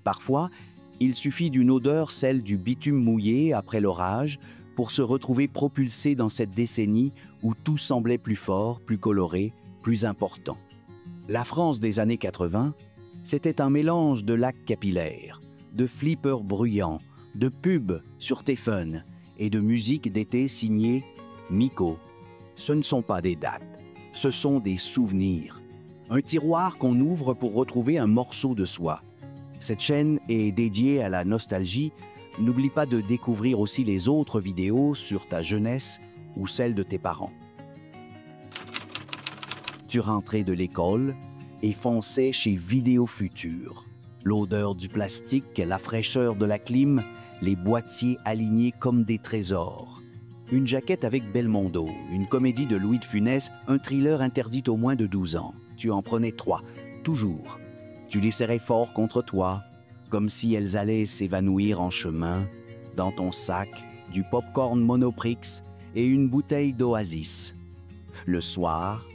parfois, il suffit d'une odeur, celle du bitume mouillé après l'orage, pour se retrouver propulsé dans cette décennie où tout semblait plus fort, plus coloré, plus important. La France des années 80, c'était un mélange de lacs capillaires, de flippers bruyants, de pubs sur téléphone et de musique d'été signée Miko. Ce ne sont pas des dates, ce sont des souvenirs. Un tiroir qu'on ouvre pour retrouver un morceau de soi. Cette chaîne est dédiée à la nostalgie. N'oublie pas de découvrir aussi les autres vidéos sur ta jeunesse ou celle de tes parents. Tu rentrais de l'école et fonçais chez Vidéo Futur. L'odeur du plastique, la fraîcheur de la clim, les boîtiers alignés comme des trésors. Une jaquette avec Belmondo, une comédie de Louis de Funès, un thriller interdit aux moins de 12 ans. Tu en prenais 3, toujours. Tu les serrais fort contre toi, comme si elles allaient s'évanouir en chemin, dans ton sac, du popcorn Monoprix et une bouteille d'Oasis. Le soir,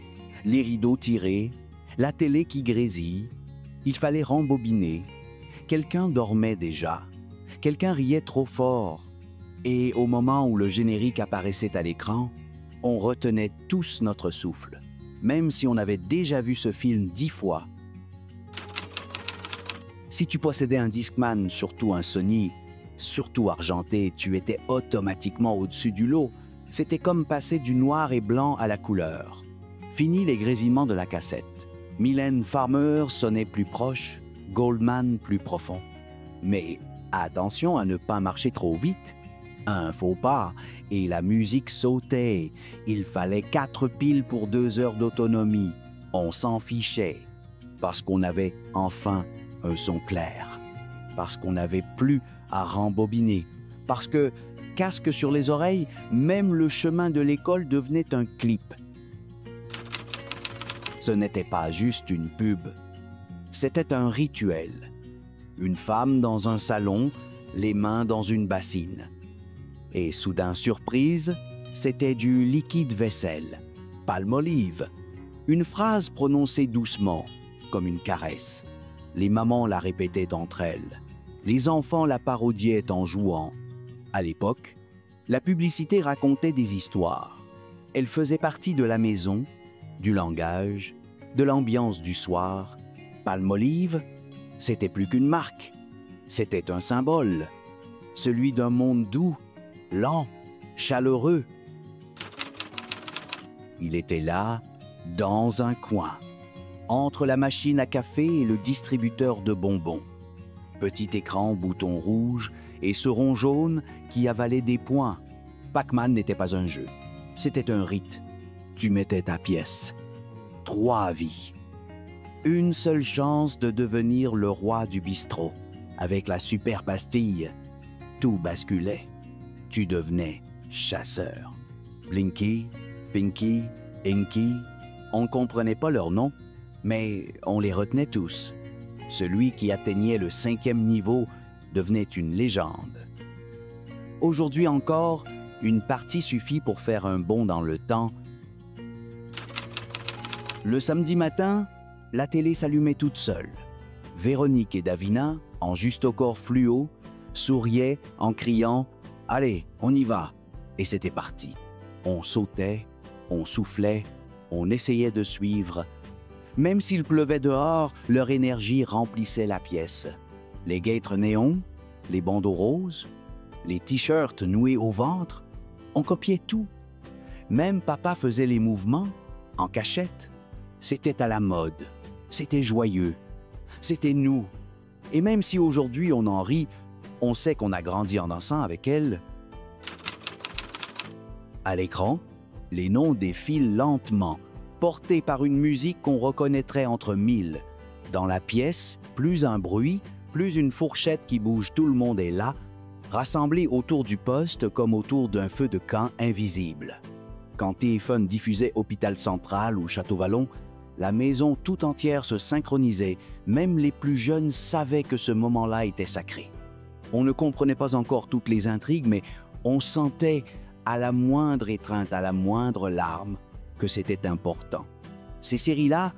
les rideaux tirés, la télé qui grésille, il fallait rembobiner. Quelqu'un dormait déjà, quelqu'un riait trop fort, et au moment où le générique apparaissait à l'écran, on retenait tous notre souffle, même si on avait déjà vu ce film 10 fois. Si tu possédais un Discman, surtout un Sony, surtout argenté, tu étais automatiquement au-dessus du lot. C'était comme passer du noir et blanc à la couleur. Fini les grésillements de la cassette. Mylène Farmer sonnait plus proche, Goldman plus profond. Mais attention à ne pas marcher trop vite. Un faux pas, et la musique sautait. Il fallait 4 piles pour 2 heures d'autonomie. On s'en fichait, parce qu'on avait enfin un son clair, parce qu'on n'avait plus à rembobiner, parce que, casque sur les oreilles, même le chemin de l'école devenait un clip. Ce n'était pas juste une pub, c'était un rituel. Une femme dans un salon, les mains dans une bassine. Et soudain surprise, c'était du liquide vaisselle, Palmolive. Une phrase prononcée doucement, comme une caresse. Les mamans la répétaient entre elles. Les enfants la parodiaient en jouant. À l'époque, la publicité racontait des histoires. Elle faisait partie de la maison, du langage, de l'ambiance du soir. Palmolive, c'était plus qu'une marque. C'était un symbole, celui d'un monde doux, lent, chaleureux. Il était là, dans un coin, entre la machine à café et le distributeur de bonbons. Petit écran, bouton rouge et ce rond jaune qui avalait des points. Pac-Man n'était pas un jeu, c'était un rite. Tu mettais ta pièce. 3 vies. Une seule chance de devenir le roi du bistrot. Avec la super pastille, tout basculait. Tu devenais chasseur. Blinky, Pinky, Inky, on ne comprenait pas leurs noms, mais on les retenait tous. Celui qui atteignait le 5e niveau devenait une légende. Aujourd'hui encore, une partie suffit pour faire un bond dans le temps. Le samedi matin, la télé s'allumait toute seule. Véronique et Davina, en juste au corps fluo, souriaient en criant « Allez, on y va !» Et c'était parti. On sautait, on soufflait, on essayait de suivre. Même s'il pleuvait dehors, leur énergie remplissait la pièce. Les guêtres néons, les bandeaux roses, les t-shirts noués au ventre, on copiait tout. Même papa faisait les mouvements, en cachette. C'était à la mode, c'était joyeux, c'était nous. Et même si aujourd'hui on en rit, on sait qu'on a grandi en dansant avec elle. À l'écran, les noms défilent lentement, portés par une musique qu'on reconnaîtrait entre mille. Dans la pièce, plus un bruit, plus une fourchette qui bouge, tout le monde est là, rassemblé autour du poste comme autour d'un feu de camp invisible. Quand TF1 diffusait Hôpital Central ou Château-Vallon, la maison tout entière se synchronisait, même les plus jeunes savaient que ce moment-là était sacré. On ne comprenait pas encore toutes les intrigues, mais on sentait à la moindre étreinte, à la moindre larme, que c'était important. Ces séries-là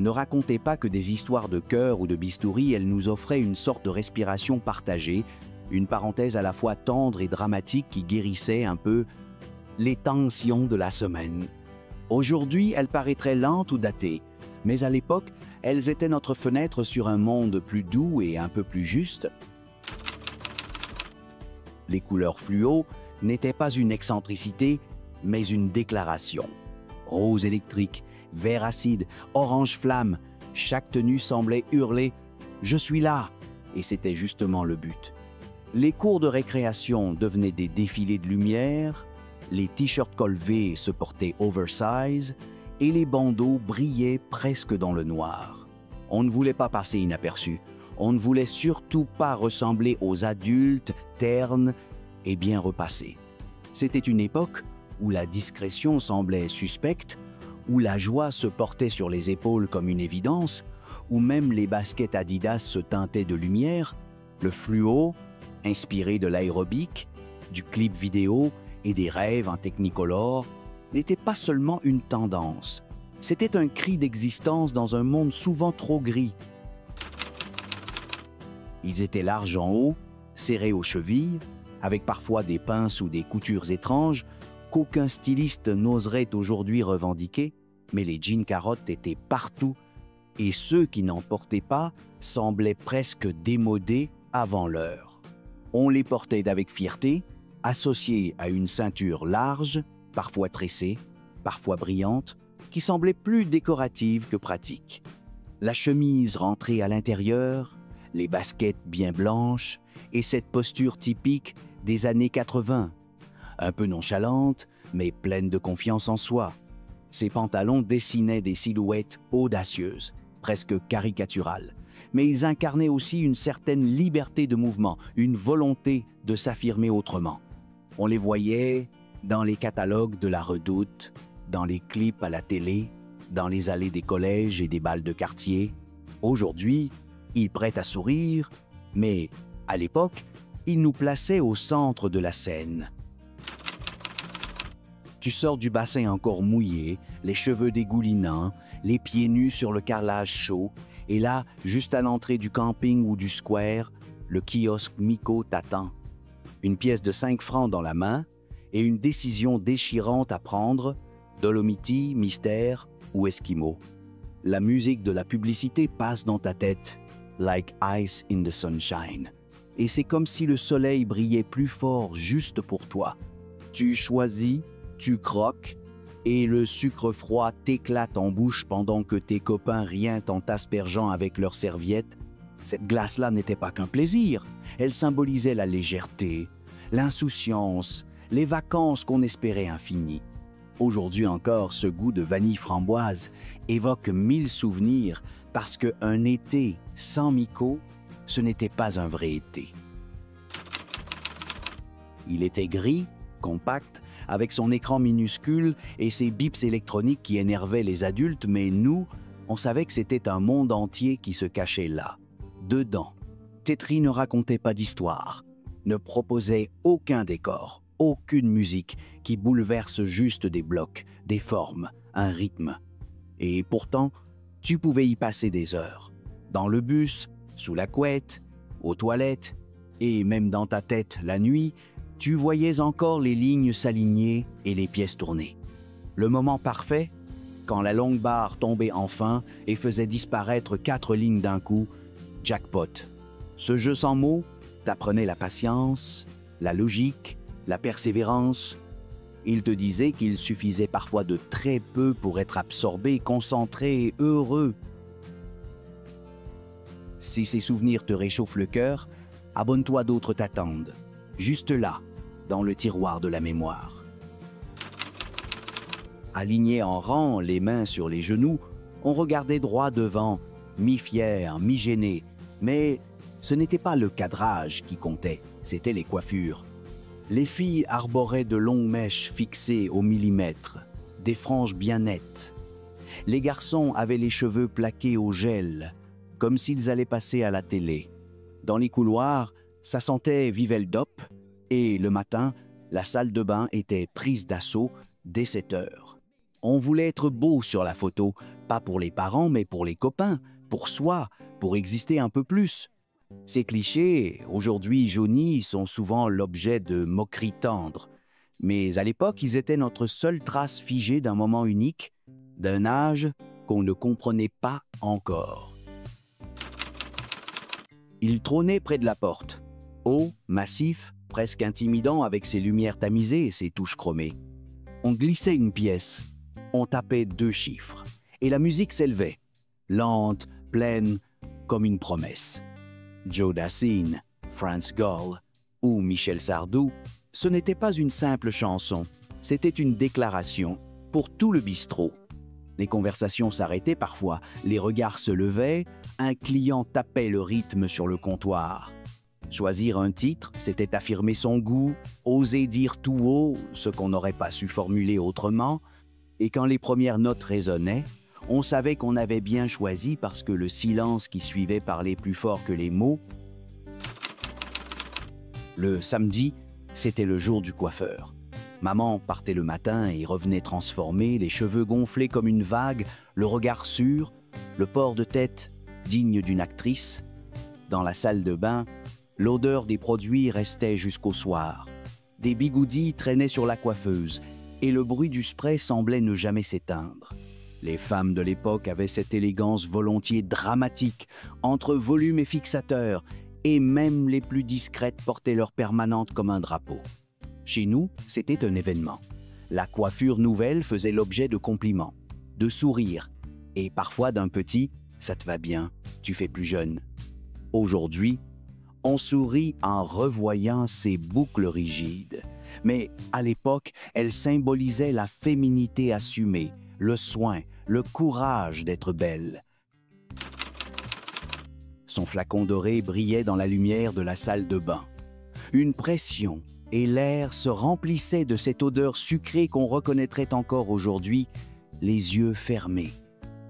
ne racontait pas que des histoires de cœur ou de bistouri, elle nous offrait une sorte de respiration partagée, une parenthèse à la fois tendre et dramatique qui guérissait un peu les tensions de la semaine. Aujourd'hui, elles paraîtraient lentes ou datées, mais à l'époque, elles étaient notre fenêtre sur un monde plus doux et un peu plus juste. Les couleurs fluo n'étaient pas une excentricité, mais une déclaration. Rose électrique, vert acide, orange flamme, chaque tenue semblait hurler « Je suis là !» et c'était justement le but. Les cours de récréation devenaient des défilés de lumière, les t-shirts col V se portaient oversize et les bandeaux brillaient presque dans le noir. On ne voulait pas passer inaperçu, on ne voulait surtout pas ressembler aux adultes ternes et bien repassés. C'était une époque où la discrétion semblait suspecte, où la joie se portait sur les épaules comme une évidence, où même les baskets Adidas se teintaient de lumière, le fluo, inspiré de l'aérobic, du clip vidéo et des rêves en technicolor, n'était pas seulement une tendance. C'était un cri d'existence dans un monde souvent trop gris. Ils étaient larges en haut, serrés aux chevilles, avec parfois des pinces ou des coutures étranges qu'aucun styliste n'oserait aujourd'hui revendiquer, mais les jeans carottes étaient partout et ceux qui n'en portaient pas semblaient presque démodés avant l'heure. On les portait avec fierté, associés à une ceinture large, parfois tressée, parfois brillante, qui semblait plus décorative que pratique. La chemise rentrée à l'intérieur, les baskets bien blanches et cette posture typique des années 80, un peu nonchalante, mais pleine de confiance en soi. Ses pantalons dessinaient des silhouettes audacieuses, presque caricaturales, mais ils incarnaient aussi une certaine liberté de mouvement, une volonté de s'affirmer autrement. On les voyait dans les catalogues de la Redoute, dans les clips à la télé, dans les allées des collèges et des bals de quartier. Aujourd'hui, ils prêtent à sourire, mais à l'époque, ils nous plaçaient au centre de la scène. Tu sors du bassin encore mouillé, les cheveux dégoulinants, les pieds nus sur le carrelage chaud, et là, juste à l'entrée du camping ou du square, le kiosque Miko t'attend. Une pièce de 5 francs dans la main et une décision déchirante à prendre, Dolomiti, Mystère ou Esquimau. La musique de la publicité passe dans ta tête, like ice in the sunshine. Et c'est comme si le soleil brillait plus fort juste pour toi. Tu choisis, tu croques, et le sucre froid t'éclate en bouche pendant que tes copains rient en t'aspergeant avec leurs serviettes. Cette glace-là n'était pas qu'un plaisir, elle symbolisait la légèreté, l'insouciance, les vacances qu'on espérait infinies. Aujourd'hui encore, ce goût de vanille framboise évoque 1000 souvenirs parce qu'un été sans Miko, ce n'était pas un vrai été. Il était gris, compact, avec son écran minuscule et ses bips électroniques qui énervaient les adultes, mais nous, on savait que c'était un monde entier qui se cachait là, dedans. Tetris ne racontait pas d'histoire, ne proposait aucun décor, aucune musique qui bouleverse juste des blocs, des formes, un rythme. Et pourtant, tu pouvais y passer des heures. Dans le bus, sous la couette, aux toilettes, et même dans ta tête la nuit, tu voyais encore les lignes s'aligner et les pièces tourner. Le moment parfait, quand la longue barre tombait enfin et faisait disparaître 4 lignes d'un coup, jackpot. Ce jeu sans mots t'apprenait la patience, la logique, la persévérance. Il te disait qu'il suffisait parfois de très peu pour être absorbé, concentré et heureux. Si ces souvenirs te réchauffent le cœur, abonne-toi, d'autres t'attendent, juste là, dans le tiroir de la mémoire. Alignés en rang, les mains sur les genoux, on regardait droit devant, mi-fier, mi-gêné. Mais ce n'était pas le cadrage qui comptait, c'étaient les coiffures. Les filles arboraient de longues mèches fixées au millimètre, des franges bien nettes. Les garçons avaient les cheveux plaqués au gel, comme s'ils allaient passer à la télé. Dans les couloirs, ça sentait Viveldop, et le matin, la salle de bain était prise d'assaut dès 7 heures. On voulait être beau sur la photo, pas pour les parents, mais pour les copains, pour soi, pour exister un peu plus. Ces clichés, aujourd'hui jaunis, sont souvent l'objet de moqueries tendres. Mais à l'époque, ils étaient notre seule trace figée d'un moment unique, d'un âge qu'on ne comprenait pas encore. Il trônait près de la porte, haut, massif, presque intimidant avec ses lumières tamisées et ses touches chromées. On glissait une pièce, on tapait 2 chiffres, et la musique s'élevait, lente, pleine, comme une promesse. Joe Dassin, Franz Gall ou Michel Sardou, ce n'était pas une simple chanson, c'était une déclaration pour tout le bistrot. Les conversations s'arrêtaient parfois, les regards se levaient, un client tapait le rythme sur le comptoir. Choisir un titre, c'était affirmer son goût, oser dire tout haut ce qu'on n'aurait pas su formuler autrement, et quand les premières notes résonnaient, on savait qu'on avait bien choisi parce que le silence qui suivait parlait plus fort que les mots. Le samedi, c'était le jour du coiffeur. Maman partait le matin et revenait transformée, les cheveux gonflés comme une vague, le regard sûr, le port de tête digne d'une actrice. Dans la salle de bain, l'odeur des produits restait jusqu'au soir. Des bigoudis traînaient sur la coiffeuse et le bruit du spray semblait ne jamais s'éteindre. Les femmes de l'époque avaient cette élégance volontiers dramatique, entre volume et fixateur, et même les plus discrètes portaient leur permanente comme un drapeau. Chez nous, c'était un événement. La coiffure nouvelle faisait l'objet de compliments, de sourires, et parfois d'un petit « ça te va bien, tu fais plus jeune ». Aujourd'hui, on sourit en revoyant ces boucles rigides. Mais à l'époque, elles symbolisaient la féminité assumée, le soin, le courage d'être belle. Son flacon doré brillait dans la lumière de la salle de bain. Une pression et l'air se remplissaient de cette odeur sucrée qu'on reconnaîtrait encore aujourd'hui, les yeux fermés.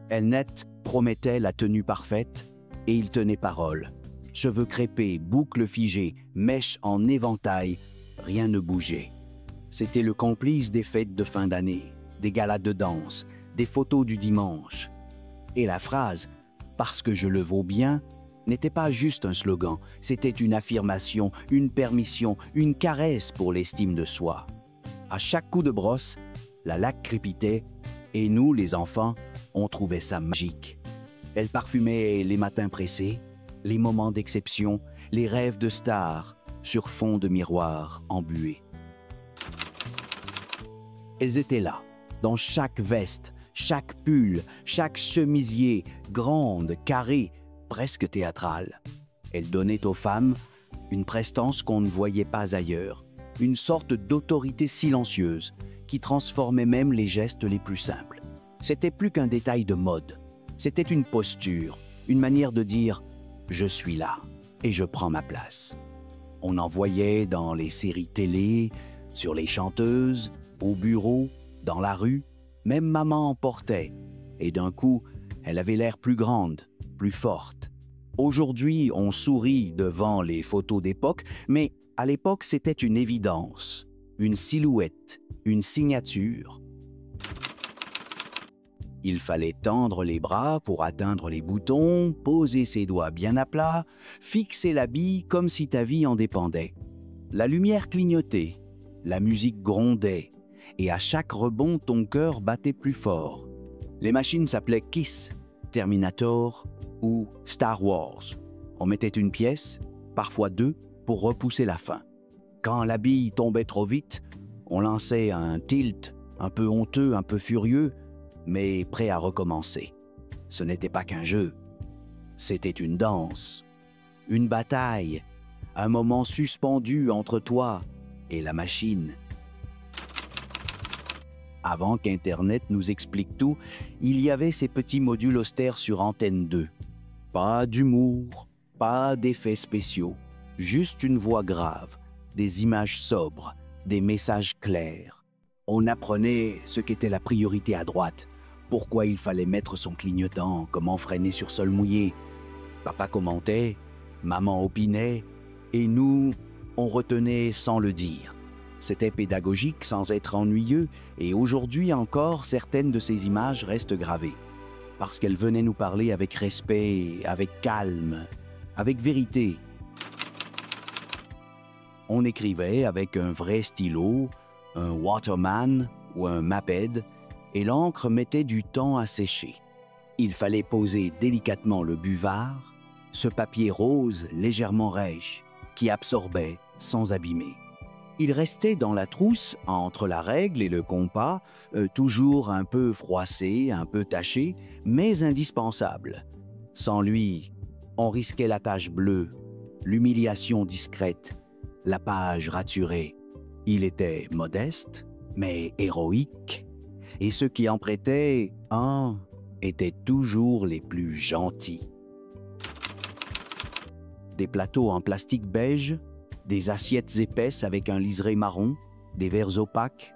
Elnett promettait la tenue parfaite et il tenait parole. Cheveux crêpés, boucles figées, mèches en éventail, rien ne bougeait. C'était le complice des fêtes de fin d'année, des galas de danse, des photos du dimanche. Et la phrase « parce que je le vaux bien » n'était pas juste un slogan, c'était une affirmation, une permission, une caresse pour l'estime de soi. À chaque coup de brosse, la laque crépitait et nous, les enfants, on trouvait ça magique. Elle parfumait les matins pressés, les moments d'exception, les rêves de stars sur fond de miroir embué. Elles étaient là, dans chaque veste, chaque pull, chaque chemisier, grande, carrée, presque théâtrale. Elles donnaient aux femmes une prestance qu'on ne voyait pas ailleurs, une sorte d'autorité silencieuse qui transformait même les gestes les plus simples. C'était plus qu'un détail de mode, c'était une posture, une manière de dire « je suis là et je prends ma place ». On en voyait dans les séries télé, sur les chanteuses, au bureau, dans la rue, même maman en portait. Et d'un coup, elle avait l'air plus grande, plus forte. Aujourd'hui, on sourit devant les photos d'époque, mais à l'époque, c'était une évidence, une silhouette, une signature. Il fallait tendre les bras pour atteindre les boutons, poser ses doigts bien à plat, fixer l'habit comme si ta vie en dépendait. La lumière clignotait, la musique grondait, et à chaque rebond, ton cœur battait plus fort. Les machines s'appelaient Kiss, Terminator ou Star Wars. On mettait une pièce, parfois 2, pour repousser la fin. Quand la bille tombait trop vite, on lançait un tilt, un peu honteux, un peu furieux, mais prêt à recommencer. Ce n'était pas qu'un jeu, c'était une danse, une bataille, un moment suspendu entre toi et la machine. Avant qu'Internet nous explique tout, il y avait ces petits modules austères sur Antenne 2. Pas d'humour, pas d'effets spéciaux, juste une voix grave, des images sobres, des messages clairs. On apprenait ce qu'était la priorité à droite, pourquoi il fallait mettre son clignotant, comment freiner sur sol mouillé. Papa commentait, maman opinait, et nous, on retenait sans le dire. C'était pédagogique sans être ennuyeux, et aujourd'hui encore, certaines de ces images restent gravées, parce qu'elles venaient nous parler avec respect, avec calme, avec vérité. On écrivait avec un vrai stylo, un Waterman ou un Maped, et l'encre mettait du temps à sécher. Il fallait poser délicatement le buvard, ce papier rose légèrement rêche, qui absorbait sans abîmer. Il restait dans la trousse, entre la règle et le compas, toujours un peu froissé, un peu taché, mais indispensable. Sans lui, on risquait la tache bleue, l'humiliation discrète, la page raturée. Il était modeste, mais héroïque, et ceux qui en prêtaient un étaient toujours les plus gentils. Des plateaux en plastique beige, des assiettes épaisses avec un liseré marron, des verres opaques.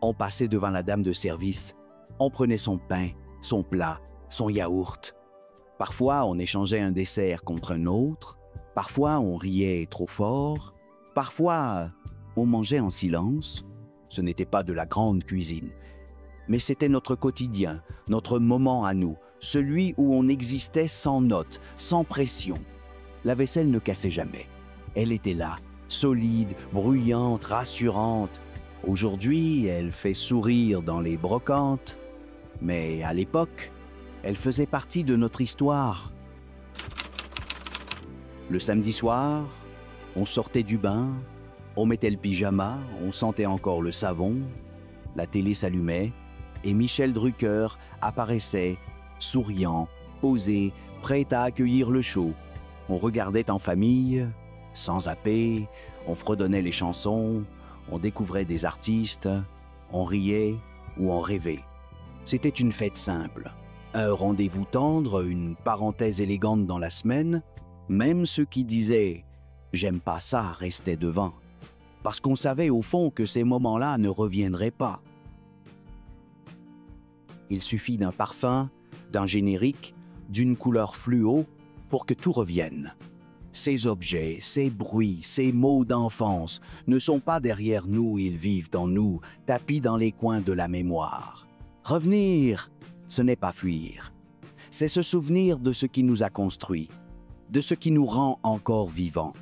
On passait devant la dame de service. On prenait son pain, son plat, son yaourt. Parfois, on échangeait un dessert contre un autre. Parfois, on riait trop fort. Parfois, on mangeait en silence. Ce n'était pas de la grande cuisine, mais c'était notre quotidien, notre moment à nous, celui où on existait sans notes, sans pression. La vaisselle ne cassait jamais. Elle était là, solide, bruyante, rassurante. Aujourd'hui, elle fait sourire dans les brocantes, mais à l'époque, elle faisait partie de notre histoire. Le samedi soir, on sortait du bain, on mettait le pyjama, on sentait encore le savon, la télé s'allumait et Michel Drucker apparaissait, souriant, posé, prêt à accueillir le show. On regardait en famille, sans zapper, on fredonnait les chansons, on découvrait des artistes, on riait ou on rêvait. C'était une fête simple, un rendez-vous tendre, une parenthèse élégante dans la semaine. Même ceux qui disaient « j'aime pas ça » restaient devant, parce qu'on savait au fond que ces moments-là ne reviendraient pas. Il suffit d'un parfum, d'un générique, d'une couleur fluo pour que tout revienne. Ces objets, ces bruits, ces mots d'enfance ne sont pas derrière nous, ils vivent en nous, tapis dans les coins de la mémoire. Revenir, ce n'est pas fuir. C'est se souvenir de ce qui nous a construits, de ce qui nous rend encore vivants.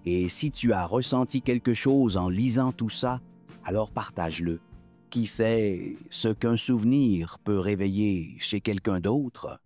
Et si tu as ressenti quelque chose en lisant tout ça, alors partage-le. Qui sait ce qu'un souvenir peut réveiller chez quelqu'un d'autre?